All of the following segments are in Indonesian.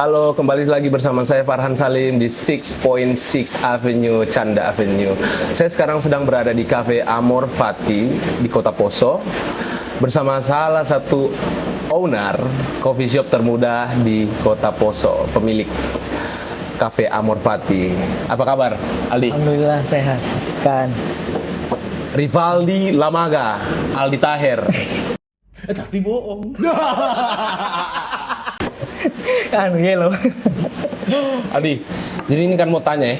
Halo, kembali lagi bersama saya Farhan Salim di 6.6 Avenue, Canda Avenue. Saya sekarang sedang berada di Cafe Amor Fati di Kota Poso bersama salah satu owner coffee shop termuda di Kota Poso, pemilik Cafe Amor Fati. Apa kabar, Aldi? Alhamdulillah sehat kan. Rivaldi Lamaga, Aldi Taher. Tapi bohong. Kan loh. Aldi, jadi ini kan mau tanya ya.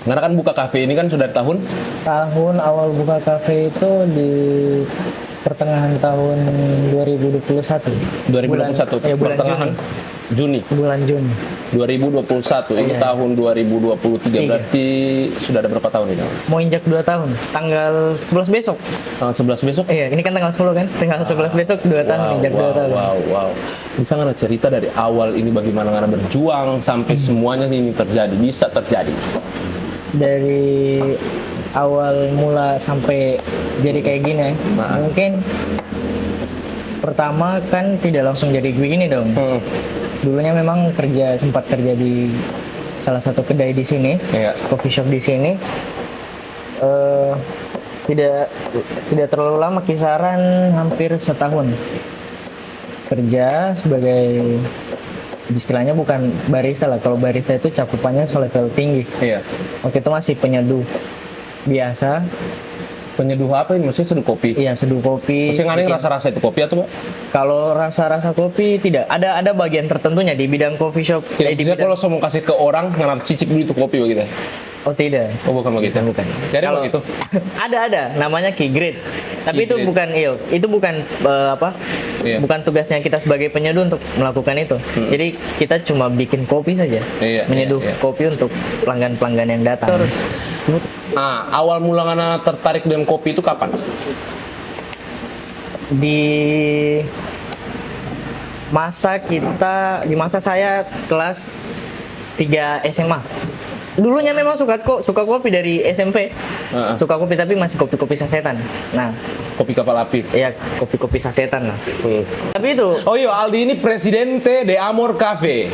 Karena kan buka kafe ini kan sudah Tahun awal buka kafe itu di pertengahan tahun 2021. 2021, Bulan pertengahan Juni. Bulan Juni. 2021, ini Iya. tahun 2023, Iya. berarti sudah ada berapa tahun ini? Mau injak 2 tahun. Tanggal 11 besok. Tanggal 11 besok? Iya, ini kan tanggal 10 kan? Tanggal 11 besok 2 tahun injak 2 tahun. Wow. Bisa nggak cerita dari awal ini bagaimana nggak berjuang sampai semuanya ini terjadi, bisa terjadi? Dari awal mula sampai jadi kayak gini ya. Nah. Mungkin pertama kan tidak langsung jadi begini dong. Dulunya memang sempat kerja di salah satu kedai di sini, Iya. coffee shop di sini. Tidak terlalu lama, kisaran hampir setahun kerja sebagai, istilahnya bukan barista lah. Kalau barista itu cakupannya selevel tinggi. Iya. Waktu itu masih penyeduh biasa. Penyeduh apa ini? Maksudnya seduh kopi? Iya, seduh kopi. Maksudnya nggak ada yang Bikin- rasa-rasa itu kopi atau Pak? Kalau rasa-rasa kopi tidak ada bagian tertentunya di bidang coffee shop. Tidak di bisa bidang- kalau saya mau kasih ke orang, nggak cicip dulu itu kopi begitu. Oh tidak. Oh bukan begitu. Bukan. Jadi Kalau- begitu. ada namanya key grade. Tapi Key itu grade. bukan itu bukan Iya. bukan tugasnya kita sebagai penyeduh untuk melakukan itu. Jadi kita cuma bikin kopi saja. Iya, Menyeduh iya. kopi untuk pelanggan-pelanggan yang datang. Terus Nah, awal mula Ngana tertarik dengan kopi itu kapan? di masa saya kelas 3 SMA. Dulunya memang suka kopi dari SMP. Heeh. Suka kopi tapi masih kopi-kopi sasetan. Nah, Kopi kapal api. ya kopi-kopi sasetan lah. Tapi itu Oh iya, Aldi ini presidente de Amor Cafe.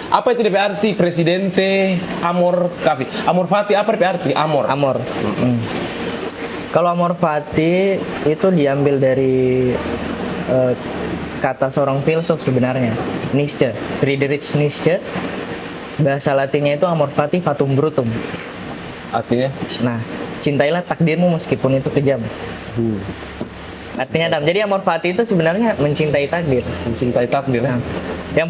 Apa itu DP arti presidente Amor Cafe? Amor Fati apa DP arti? Amor. Amor. Kalau Amor Fati itu diambil dari kata seorang filsuf sebenarnya, Nietzsche, Friedrich Nietzsche. Bahasa Latinnya itu Amor Fati Fatum Brutum. Artinya? Nah, cintailah takdirmu meskipun itu kejam. Artinya Jadi Amor Fati itu sebenarnya mencintai takdir. Mencintai takdir. Nah, yang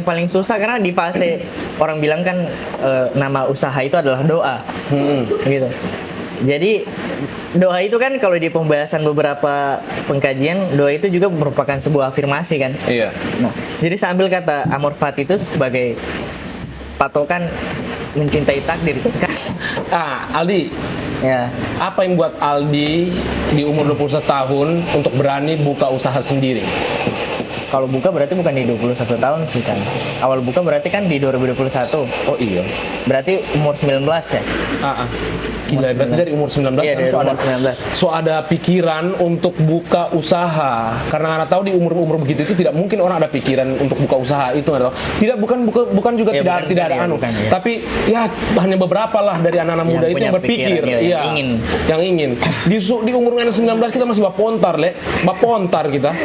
paling susah karena di fase orang bilang kan nama usaha itu adalah doa, gitu. Jadi doa itu kan kalau di pembahasan beberapa pengkajian, doa itu juga merupakan sebuah afirmasi kan. Iya. Nah, jadi saya ambil kata Amor Fati itu sebagai patokan mencintai takdir. Aldi, Ya, apa yang buat Aldi di umur 21 tahun untuk berani buka usaha sendiri? kalau buka berarti bukan di 21 tahun sih kan. Awal buka berarti kan di 2021. Oh iya. Berarti umur 19 ya. Gila, berarti dari umur 19 Iya, kan dari so ada, umur 19. so ada pikiran untuk buka usaha. Karena Anda tahu di umur-umur begitu itu tidak mungkin orang ada pikiran untuk buka usaha itu, Anda tahu. Tidak, bukan juga Iya, tidak bukan, ada iya, anu. bukan, iya. Tapi ya hanya beberapa lah dari anak-anak Yang muda itu punya yang berpikir, pikiran, iya, yang ingin. Di umur 19 kita masih bapontar, bapontar kita.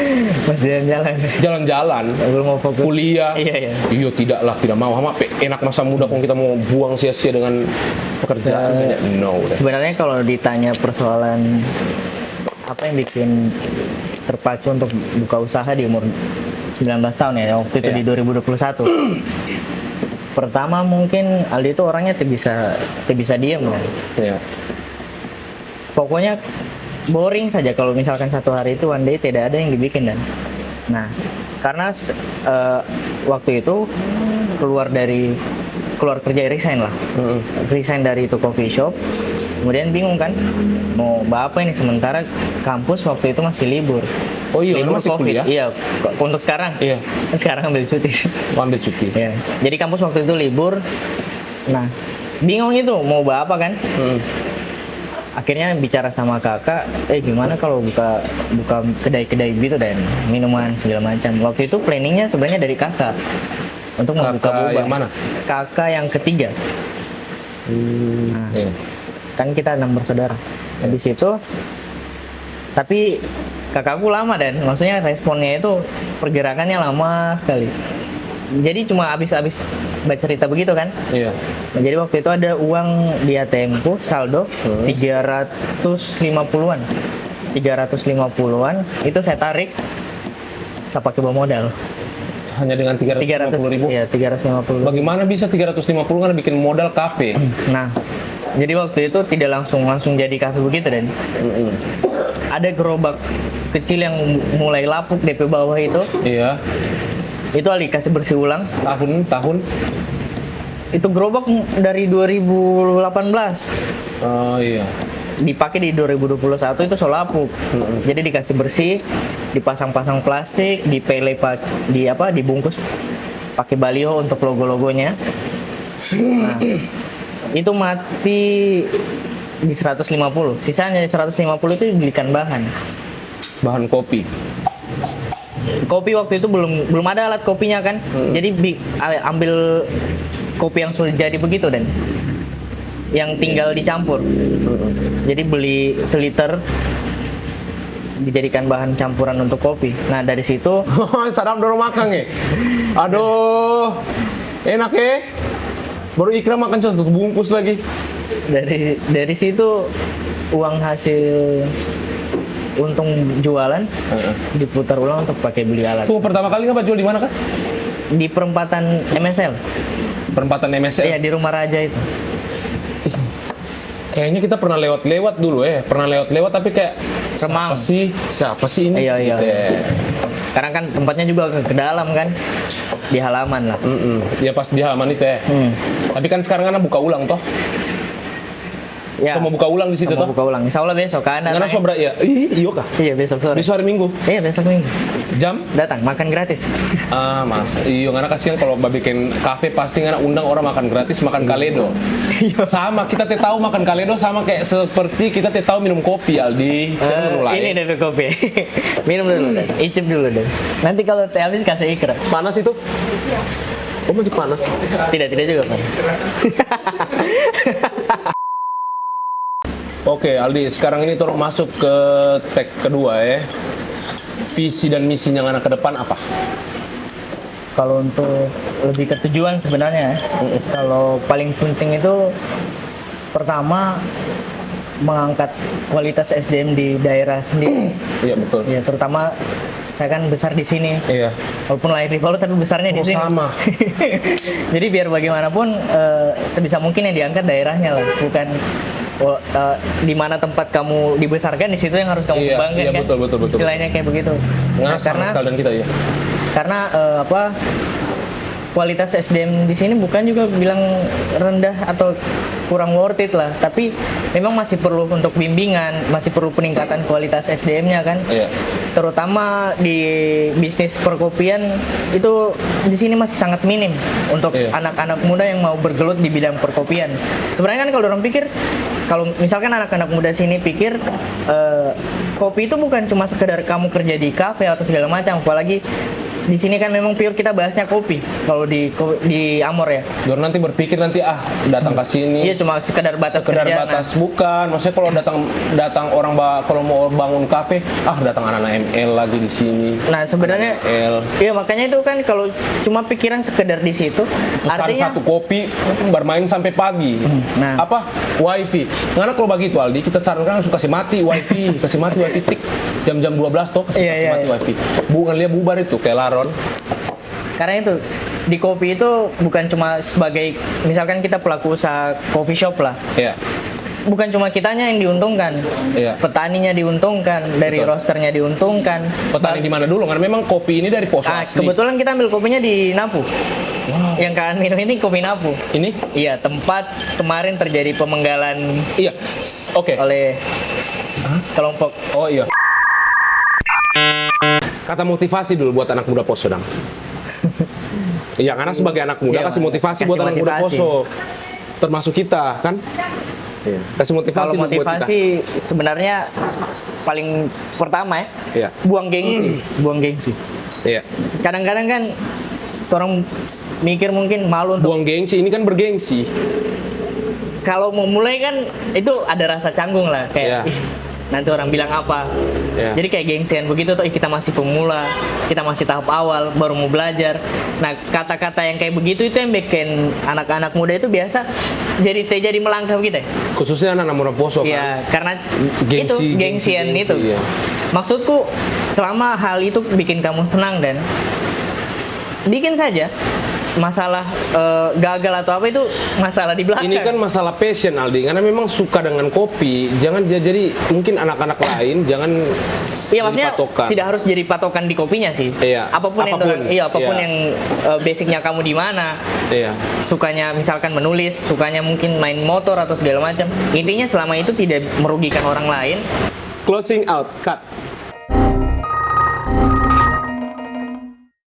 Mas jalan-jalan. Jalan-jalan, Belum mau fokus. kuliah. Iya. Iya, tidak mau. Enak masa muda kok kita mau buang sia-sia dengan pekerjaan. No. Sebenarnya kalau ditanya persoalan apa yang bikin terpacu untuk buka usaha di umur 19 tahun ya, waktu itu Iya. di 2021. Pertama mungkin Aldi itu orangnya tidak bisa diam kan. Iya. Pokoknya boring saja kalau misalkan satu hari itu one day tidak ada yang dibikin dan. Nah, karena waktu itu keluar kerja resign lah. Resign dari itu coffee shop. Kemudian bingung kan mau apa ini, sementara kampus waktu itu masih libur. Oh iya, Libur masih COVID. kuliah? Iya, untuk sekarang. Iya. Sekarang ambil cuti. Ambil cuti. Ya. Jadi kampus waktu itu libur. Nah, bingung itu mau apa kan? akhirnya bicara sama kakak, gimana kalau buka kedai-kedai gitu dan minuman segala macam. Waktu itu planningnya sebenarnya dari kakak untuk membuka Kakak boba. yang mana? Kakak yang ketiga. Nah, Iya. kan kita 6 bersaudara. Habis itu, tapi kakakku lama dan maksudnya responnya itu pergerakannya lama sekali. Jadi cuma habis baca cerita begitu kan. Iya. Nah, jadi waktu itu ada uang di ATM-ku saldo 350-an. 350-an itu saya tarik, saya pakai bawa modal. Hanya dengan 350.000. Iya, 350. Bagaimana bisa 350 kan bikin modal kafe? Nah, jadi waktu itu tidak langsung jadi kafe begitu dan ada gerobak kecil yang mulai lapuk DP bawah itu Ali kasih bersih ulang. Tahun Itu gerobak dari 2018. Oh iya. Dipakai di 2021 itu lapuk. Jadi dikasih bersih, dipasang-pasang plastik, dibungkus pakai baliho untuk logo-logonya. Nah, itu mati di 150. Sisanya 150 itu dibelikan bahan Kopi. Kopi waktu itu belum ada alat kopinya kan. Jadi ambil kopi yang sudah jadi begitu dan yang tinggal dicampur. Jadi beli seliter dijadikan bahan campuran untuk kopi. Nah, dari situ Sadap dorong makan ya. Aduh. Enak ya. Baru Ikram makan satu bungkus lagi. dari situ uang hasil untung jualan diputar ulang untuk pakai beli alat. Tuh pertama kali nggak jual di mana kah? Di perempatan MSL. Perempatan MSL. Iya, di Rumah Raja itu. Kayaknya kita pernah lewat dulu ya. Pernah lewat tapi kayak Remang. Siapa sih ini? Iya. Gitu ya. Karena kan tempatnya juga ke dalam kan. Di halaman lah. Ya pas di halaman itu ya. Tapi kan sekarang kan buka ulang toh. Ya. Mau buka ulang di situ Mau toh. buka ulang. Insya Allah besok kan. Karena sobra ya. Iya kah? Iya, besok sore. Besok hari Minggu. Iya, besok minggu. Jam? Datang makan gratis. Mas, karena kasihan kalau bikin kafe pasti karena undang orang makan gratis, makan kaledo. Sama, kita tahu makan kaledo sama kayak seperti kita tahu minum kopi, Aldi. Ini DP kopi. Minum dulu dan icip dulu dan. Nanti kalau teh habis kasih Ikra. Panas itu? Oh, masih panas. Tidak juga Pak. Oke, Aldi, sekarang ini tolong masuk ke tag kedua ya. Visi dan misinya anak ke depan apa? Kalau untuk lebih ke tujuan sebenarnya, kalau paling penting itu pertama mengangkat kualitas SDM di daerah sendiri. Iya betul. Ya, terutama saya kan besar di sini. Iya. Walaupun lahir di Palu tapi besarnya di sini. Sama. Jadi biar bagaimanapun sebisa mungkin yang diangkat daerahnya lah, bukan di mana tempat kamu dibesarkan di situ yang harus kamu kembangkan iya, kan. Betul. Istilahnya kayak begitu. Nah, karena sekalian kita ya. Karena kualitas SDM di sini bukan juga bilang rendah atau kurang worth it lah, tapi memang masih perlu untuk bimbingan, masih perlu peningkatan kualitas SDM-nya kan. Iya. Terutama di bisnis perkopian itu di sini masih sangat minim untuk anak-anak muda yang mau bergelut di bidang perkopian. Sebenarnya kan kalau orang pikir, kalau misalkan anak-anak muda sini pikir kopi itu bukan cuma sekedar kamu kerja di kafe atau segala macam, apalagi di sini kan memang pure kita bahasnya kopi kalau di Amor ya. Biar nanti berpikir datang ke sini. Iya, cuma sekedar batas sekedar kerja. Batas bukan. Maksudnya kalau datang orang kalau mau bangun kafe, datang anak-anak ML lagi di sini. Nah, sebenarnya iya, makanya itu kan kalau cuma pikiran sekedar di situ, pesan artinya satu kopi bermain sampai pagi. Nah. Wifi. Karena kalau begitu Aldi, kita sarankan suka kasih mati wifi tik jam-jam 12 toh kasih mati wifi. Bukan dia bubar itu kayak laron. Karena itu di kopi itu bukan cuma sebagai misalkan kita pelaku usaha coffee shop lah. Iya. Bukan cuma kitanya yang diuntungkan. Iya. Petaninya diuntungkan, dari roasternya diuntungkan. Petani di mana dulu? Karena memang kopi ini dari Poso asli. Kebetulan kita ambil kopinya di Napu. Wow. Yang kalian minum ini kopi Napu. Ini? Iya, tempat kemarin terjadi pemenggalan. Iya. Oke. Oleh kelompok. Oh iya. Kata motivasi dulu buat anak muda Poso dong. Iya, karena sebagai anak muda kasih motivasi buat anak muda Poso. Termasuk kita, kan? Iya. Kasih motivasi Kalau dong buat kita. motivasi sebenarnya paling pertama ya, Iya. buang gengsi, buang gengsi. Iya. Kadang-kadang kan orang mikir mungkin malu untuk Buang gengsi, ini kan bergengsi. kalau mau mulai kan itu ada rasa canggung lah kayak Iya. "Ih, nanti orang bilang apa." Iya. Jadi kayak gengsian begitu tuh, "Ih, kita masih pemula, kita masih tahap awal, baru mau belajar." Nah, kata-kata yang kayak begitu itu yang bikin anak-anak muda itu biasa jadi melangkah begitu ya. Khususnya anak-anak muda poso kan. Iya, karena Gengsi, itu gengsian gengsi, itu. iya. Maksudku selama hal itu bikin kamu senang dan bikin saja. Masalah gagal atau apa itu masalah di belakang. Ini kan masalah passion Aldi, karena memang suka dengan kopi. Jangan jadi mungkin anak-anak lain jangan Iya, maksudnya patokan. tidak harus jadi patokan di kopinya sih. Iya, Apapun yang apapun. apapun Iya. yang basicnya kamu di mana. Iya. Sukanya misalkan menulis, sukanya mungkin main motor atau segala macam. Intinya selama itu tidak merugikan orang lain. Closing out, cut.